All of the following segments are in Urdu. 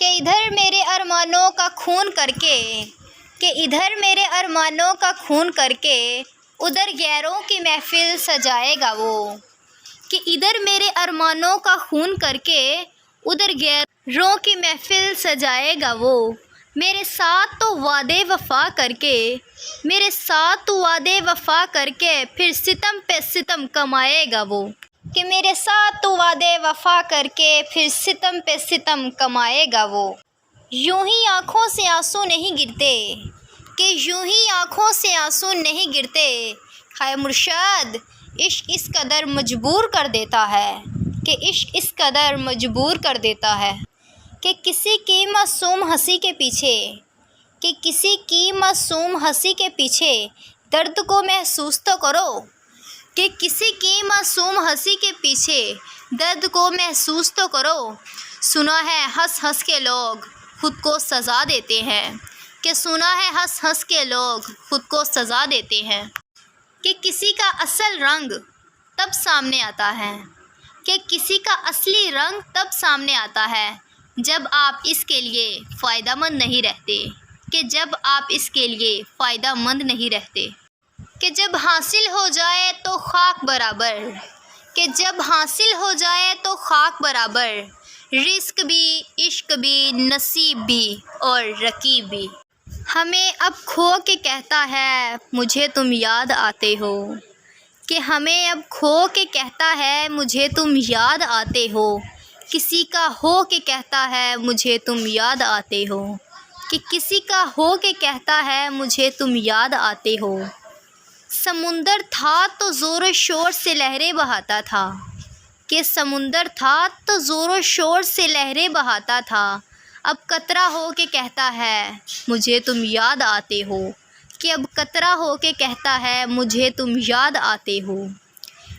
کہ ادھر میرے ارمانوں کا خون کر کے ادھر غیروں کی محفل سجائے گا وہ، کہ ادھر میرے ارمانوں کا خون کر کے ادھر غیروں کی محفل سجائے گا وہ، میرے ساتھ تو وعدے وفا کر کے پھر ستم پہ ستم کمائے گا وہ، کہ میرے ساتھ تو وعدے وفا کر کے پھر ستم پہ ستم کمائے گا وہ۔ یوں ہی آنکھوں سے آنسو نہیں گرتے ہائے مرشد، عشق اس قدر مجبور کر دیتا ہے کہ کسی کی معصوم ہنسی کے پیچھے درد کو محسوس تو کرو، سنا ہے ہنس ہنس کے لوگ خود کو سزا دیتے ہیں، کہ کسی کا اصل رنگ تب سامنے آتا ہے جب آپ اس کے لیے فائدہ مند نہیں رہتے، کہ جب حاصل ہو جائے تو خاک برابر، رزق بھی، عشق بھی، نصیب بھی اور رقیب بھی، ہمیں اب کھو کے کہتا ہے مجھے تم یاد آتے ہو، کسی کا ہو کے کہتا ہے مجھے تم یاد آتے ہو، سمندر تھا تو زور و شور سے لہریں بہاتا تھا، اب قطرہ ہو کے کہتا ہے مجھے تم یاد آتے ہو،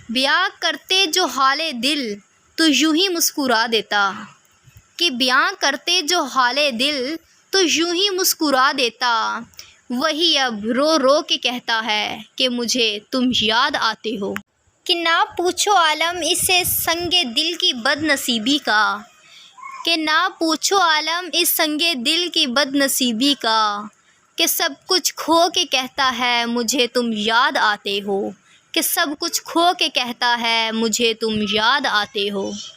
بیاں کرتے جو حال دل تو یوں ہی مسکرا دیتا، وہی اب رو رو کے کہتا ہے کہ مجھے تم یاد آتے ہو، کہ نہ پوچھو عالم اس سنگ دل کی بد نصیبی کا، کہ سب کچھ کھو کے کہتا ہے مجھے تم یاد آتے ہو،